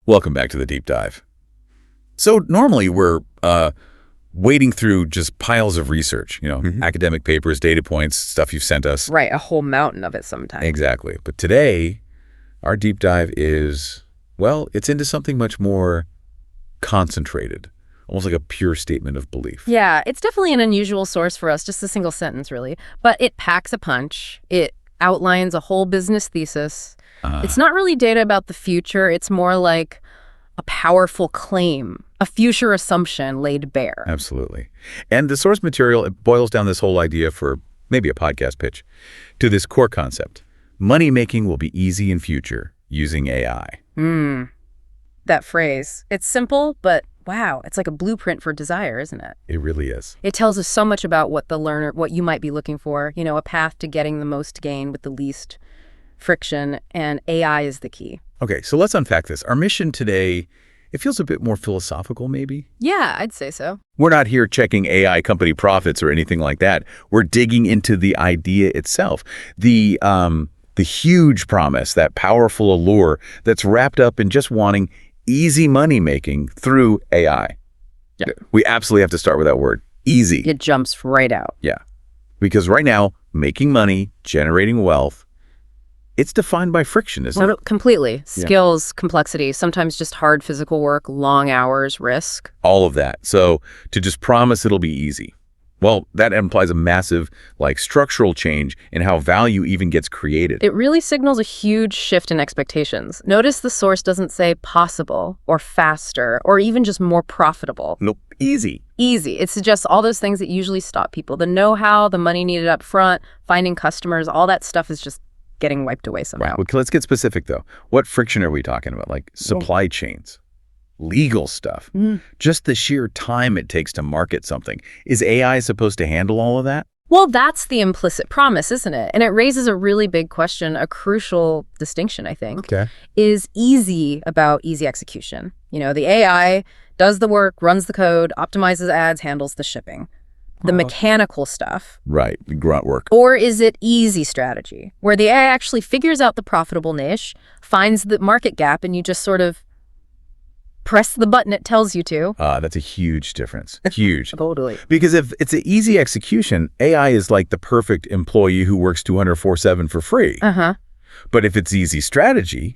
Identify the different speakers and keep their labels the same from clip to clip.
Speaker 1: Welcome back to the deep dive. So normally we're wading through just piles of research, academic papers, data points, stuff you've sent us.
Speaker 2: Right, a whole mountain of it sometimes.
Speaker 1: Exactly. But today, our deep dive is, well, it's into something much more concentrated, almost like a pure statement of belief.
Speaker 2: Yeah, it's definitely an unusual source for us, just a single sentence, really. But it packs a punch. It outlines a whole business thesis. It's not really data about the future. It's more like a powerful claim, a future assumption laid bare.
Speaker 1: Absolutely. And the source material, it boils down this whole idea for maybe a podcast pitch to this core concept. Money making will be easy in future using AI.
Speaker 2: That phrase. It's simple, but wow, it's like a blueprint for desire, isn't it?
Speaker 1: It really is.
Speaker 2: It tells us so much about what the learner, what you might be looking for, a path to getting the most gain with the least friction, and AI is the key.
Speaker 1: Okay, so let's unpack this. Our mission today, it feels a bit more philosophical, maybe?
Speaker 2: Yeah, I'd say so.
Speaker 1: We're not here checking AI company profits or anything like that. We're digging into the idea itself, the huge promise, that powerful allure that's wrapped up in just wanting easy money making through AI.
Speaker 2: Yeah.
Speaker 1: We absolutely have to start with that word, easy.
Speaker 2: It jumps right out.
Speaker 1: Yeah, because right now, making money, generating wealth, it's defined by friction, isn't it?
Speaker 2: Completely. Skills, complexity, sometimes just hard physical work, long hours, risk.
Speaker 1: All of that. So to just promise it'll be easy, well, that implies a massive, structural change in how value even gets created.
Speaker 2: It really signals a huge shift in expectations. Notice the source doesn't say possible or faster or even just more profitable.
Speaker 1: Nope. Easy.
Speaker 2: Easy. It suggests all those things that usually stop people. The know-how, the money needed up front, finding customers, all that stuff is just getting wiped away somehow.
Speaker 1: Right. Well, let's get specific, though. What friction are we talking about? Like supply chains, legal stuff, just the sheer time it takes to market something. Is AI supposed to handle all of that?
Speaker 2: Well, that's the implicit promise, isn't it? And it raises a really big question, a crucial distinction, I think.
Speaker 1: Okay.
Speaker 2: Is easy about easy execution. The AI does the work, runs the code, optimizes ads, handles the shipping. The mechanical stuff.
Speaker 1: Right, the grunt work.
Speaker 2: Or is it easy strategy, where the AI actually figures out the profitable niche, finds the market gap, and you just sort of press the button it tells you to?
Speaker 1: That's a huge difference. Huge.
Speaker 2: Totally.
Speaker 1: Because if it's an easy execution, AI is like the perfect employee who works 204/7 for free. But if it's easy strategy,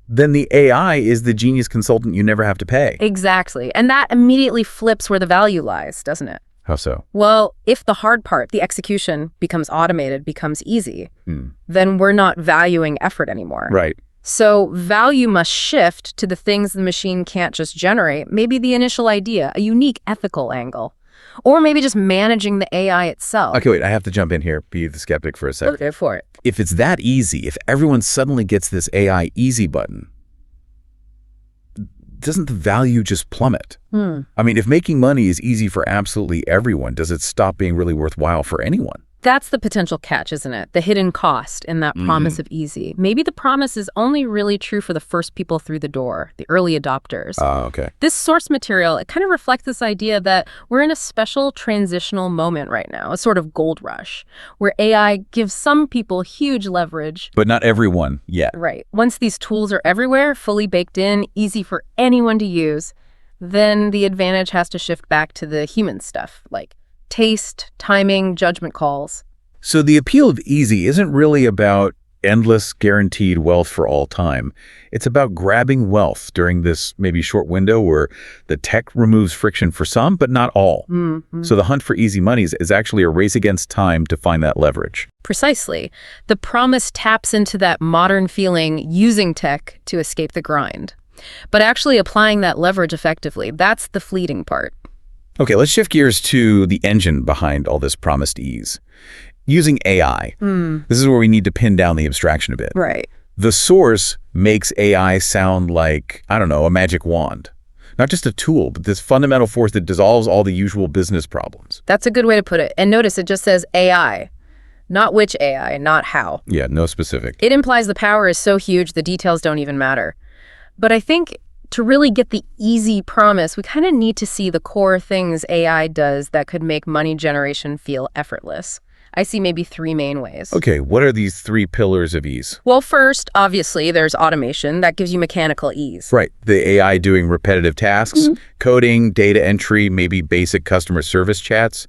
Speaker 1: then the AI is the genius consultant you never have to pay.
Speaker 2: Exactly. And that immediately flips where the value lies, doesn't it?
Speaker 1: How so?
Speaker 2: Well, if the hard part, the execution, becomes automated, becomes easy, then we're not valuing effort anymore.
Speaker 1: Right.
Speaker 2: So value must shift to the things the machine can't just generate, maybe the initial idea, a unique ethical angle, or maybe just managing the AI itself.
Speaker 1: Okay, wait, I have to jump in here, be the skeptic for a second.
Speaker 2: Okay, for it.
Speaker 1: If it's that easy, if everyone suddenly gets this AI easy button, doesn't the value just plummet? I mean, if making money is easy for absolutely everyone, does it stop being really worthwhile for anyone?
Speaker 2: That's the potential catch, isn't it? The hidden cost in that promise of easy. Maybe the promise is only really true for the first people through the door, the early adopters.
Speaker 1: Okay.
Speaker 2: This source material, it kind of reflects this idea that we're in a special transitional moment right now, a sort of gold rush, where AI gives some people huge leverage.
Speaker 1: But not everyone yet.
Speaker 2: Right. Once these tools are everywhere, fully baked in, easy for anyone to use, then the advantage has to shift back to the human stuff, like taste, timing, judgment calls.
Speaker 1: So the appeal of easy isn't really about endless guaranteed wealth for all time. It's about grabbing wealth during this maybe short window where the tech removes friction for some, but not all. So the hunt for easy money is actually a race against time to find that leverage.
Speaker 2: Precisely. The promise taps into that modern feeling using tech to escape the grind. But actually applying that leverage effectively, that's the fleeting part.
Speaker 1: Okay, let's shift gears to the engine behind all this promised ease. Using AI. This is where we need to pin down the abstraction a bit.
Speaker 2: Right.
Speaker 1: The source makes AI sound like, I don't know, a magic wand. Not just a tool, but this fundamental force that dissolves all the usual business problems.
Speaker 2: That's a good way to put it. And notice it just says AI, not which AI, not how.
Speaker 1: Yeah, no specific.
Speaker 2: It implies the power is so huge the details don't even matter. But I think to really get the easy promise, we kind of need to see the core things AI does that could make money generation feel effortless. I see maybe three main ways.
Speaker 1: Okay, what are these three pillars of ease?
Speaker 2: Well, first, obviously, there's automation. That gives you mechanical ease.
Speaker 1: Right, the AI doing repetitive tasks, coding, data entry, maybe basic customer service chats,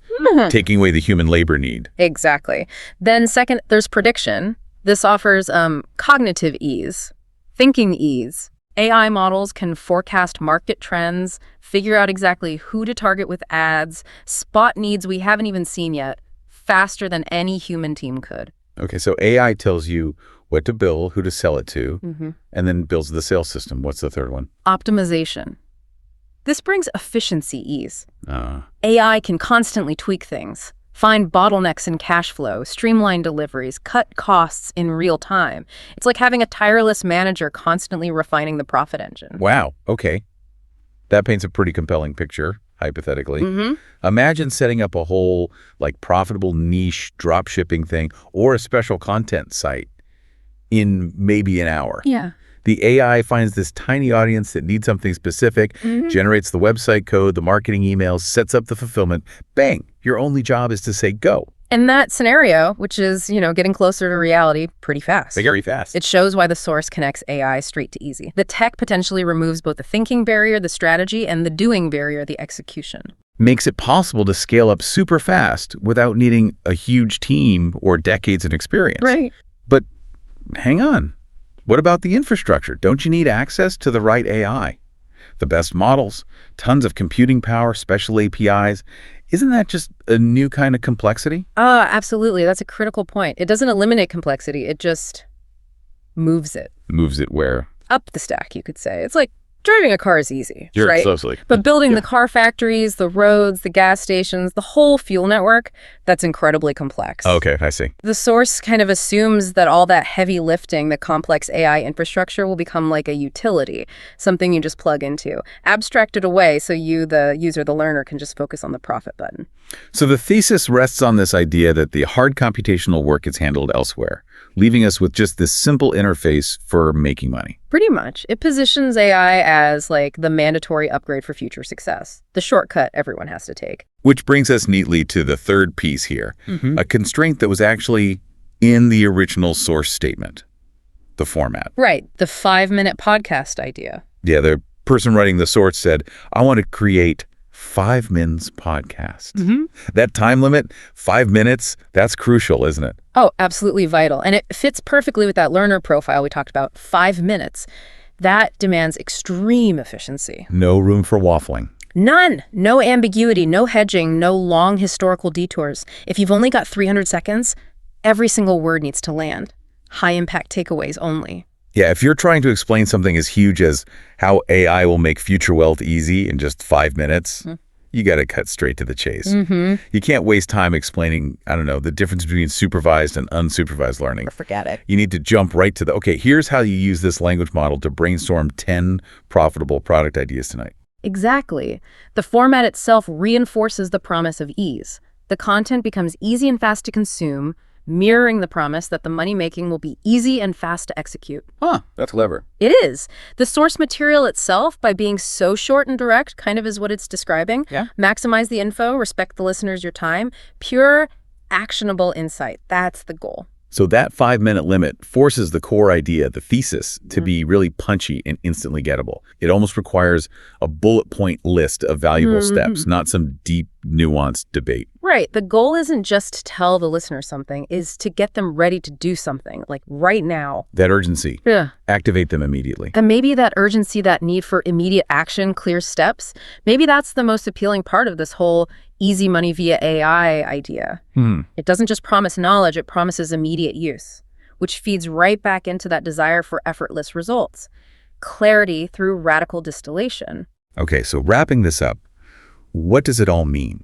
Speaker 1: taking away the human labor need.
Speaker 2: Exactly. Then second, there's prediction. This offers cognitive ease, thinking ease. AI models can forecast market trends, figure out exactly who to target with ads, spot needs we haven't even seen yet, faster than any human team could.
Speaker 1: Okay, so AI tells you what to bill, who to sell it to, and then builds the sales system. What's the third one?
Speaker 2: Optimization. This brings efficiency ease. AI can constantly tweak things, find bottlenecks in cash flow, streamline deliveries, cut costs in real time. It's like having a tireless manager constantly refining the profit engine.
Speaker 1: Wow, okay. That paints a pretty compelling picture, hypothetically. Imagine setting up a whole, profitable niche drop shipping thing or a special content site in maybe an hour.
Speaker 2: Yeah.
Speaker 1: The AI finds this tiny audience that needs something specific, generates the website code, the marketing emails, sets up the fulfillment. Bang! Your only job is to say go.
Speaker 2: And that scenario, which is, getting closer to reality pretty fast.
Speaker 1: Very fast.
Speaker 2: It shows why the source connects AI straight to easy. The tech potentially removes both the thinking barrier, the strategy, and the doing barrier, the execution.
Speaker 1: Makes it possible to scale up super fast without needing a huge team or decades of experience.
Speaker 2: Right.
Speaker 1: But hang on. What about the infrastructure? Don't you need access to the right AI? The best models, tons of computing power, special APIs. Isn't that just a new kind of complexity?
Speaker 2: Absolutely. That's a critical point. It doesn't eliminate complexity. It just moves it.
Speaker 1: Moves it where?
Speaker 2: Up the stack, you could say. It's like driving a car is easy,
Speaker 1: Sure,
Speaker 2: right?
Speaker 1: socially.
Speaker 2: But building the car factories, the roads, the gas stations, the whole fuel network, that's incredibly complex.
Speaker 1: Okay, I see.
Speaker 2: The source kind of assumes that all that heavy lifting, the complex AI infrastructure, will become like a utility, something you just plug into, abstracted away so you, the user, the learner, can just focus on the profit button.
Speaker 1: So the thesis rests on this idea that the hard computational work is handled elsewhere, leaving us with just this simple interface for making money.
Speaker 2: Pretty much. It positions AI as the mandatory upgrade for future success, the shortcut everyone has to take.
Speaker 1: Which brings us neatly to the third piece here, a constraint that was actually in the original source statement, the format.
Speaker 2: Right, the 5-minute podcast idea.
Speaker 1: Yeah, the person writing the source said, I want to create 5 Min's podcast. That time limit, 5 minutes, that's crucial, isn't it?
Speaker 2: Oh, absolutely vital. And it fits perfectly with that learner profile we talked about, 5 minutes. That demands extreme efficiency.
Speaker 1: No room for waffling.
Speaker 2: None. No ambiguity, no hedging, no long historical detours. If you've only got 300 seconds, every single word needs to land. High-impact takeaways only.
Speaker 1: Yeah, if you're trying to explain something as huge as how AI will make future wealth easy in just 5 minutes, you got to cut straight to the chase. You can't waste time explaining, the difference between supervised and unsupervised learning.
Speaker 2: Forget it.
Speaker 1: You need to jump right to okay, here's how you use this language model to brainstorm 10 profitable product ideas tonight.
Speaker 2: Exactly. The format itself reinforces the promise of ease. The content becomes easy and fast to consume, mirroring the promise that the money-making will be easy and fast to execute.
Speaker 1: That's clever.
Speaker 2: It is. The source material itself, by being so short and direct, kind of is what it's describing.
Speaker 1: Yeah.
Speaker 2: Maximize the info, respect the listeners, your time. Pure, actionable insight. That's the goal.
Speaker 1: So that 5-minute limit forces the core idea, the thesis, to be really punchy and instantly gettable. It almost requires a bullet point list of valuable steps, not some deep, nuanced debate.
Speaker 2: Right. The goal isn't just to tell the listener something, is to get them ready to do something, right now.
Speaker 1: That urgency.
Speaker 2: Yeah.
Speaker 1: Activate them immediately.
Speaker 2: And maybe that urgency, that need for immediate action, clear steps, maybe that's the most appealing part of this whole easy money via AI idea. It doesn't just promise knowledge, it promises immediate use, which feeds right back into that desire for effortless results. Clarity through radical distillation.
Speaker 1: Okay, so wrapping this up, what does it all mean?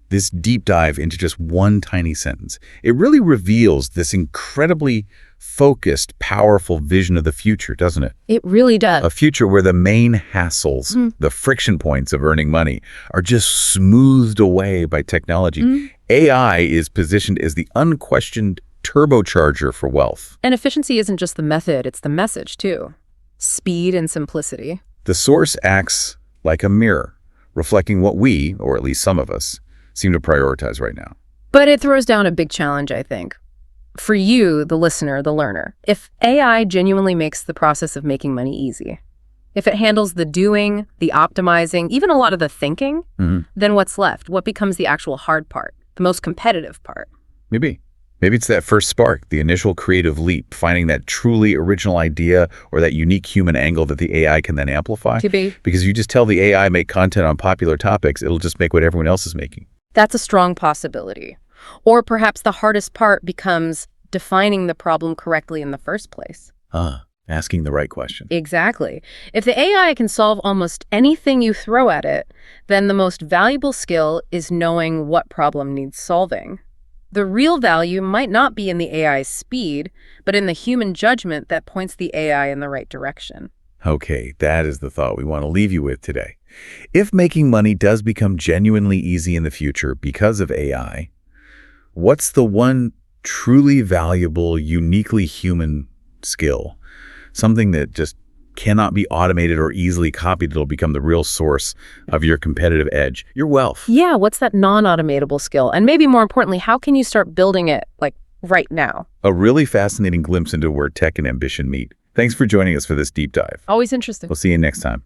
Speaker 1: This deep dive into just one tiny sentence, it really reveals this incredibly focused, powerful vision of the future, doesn't it?
Speaker 2: It really does.
Speaker 1: A future where the main hassles, the friction points of earning money, are just smoothed away by technology. AI is positioned as the unquestioned turbocharger for wealth.
Speaker 2: And efficiency isn't just the method, it's the message, too. Speed and simplicity.
Speaker 1: The source acts like a mirror, reflecting what we, or at least some of us, seem to prioritize right now.
Speaker 2: But it throws down a big challenge, I think. For you, the listener, the learner, if AI genuinely makes the process of making money easy, if it handles the doing, the optimizing, even a lot of the thinking, then what's left? What becomes the actual hard part, the most competitive part?
Speaker 1: Maybe it's that first spark, the initial creative leap, finding that truly original idea or that unique human angle that the AI can then amplify.
Speaker 2: To be.
Speaker 1: Because you just tell the AI make content on popular topics, it'll just make what everyone else is making.
Speaker 2: That's a strong possibility. Or perhaps the hardest part becomes defining the problem correctly in the first place.
Speaker 1: Asking the right question.
Speaker 2: Exactly. If the AI can solve almost anything you throw at it, then the most valuable skill is knowing what problem needs solving. The real value might not be in the AI's speed, but in the human judgment that points the AI in the right direction.
Speaker 1: Okay, that is the thought we want to leave you with today. If making money does become genuinely easy in the future because of AI, what's the one truly valuable, uniquely human skill? Something that just cannot be automated or easily copied that'll become the real source of your competitive edge, your wealth.
Speaker 2: Yeah, what's that non-automatable skill? And maybe more importantly, how can you start building it, like, right now?
Speaker 1: A really fascinating glimpse into where tech and ambition meet. Thanks for joining us for this deep dive.
Speaker 2: Always interesting.
Speaker 1: We'll see you next time.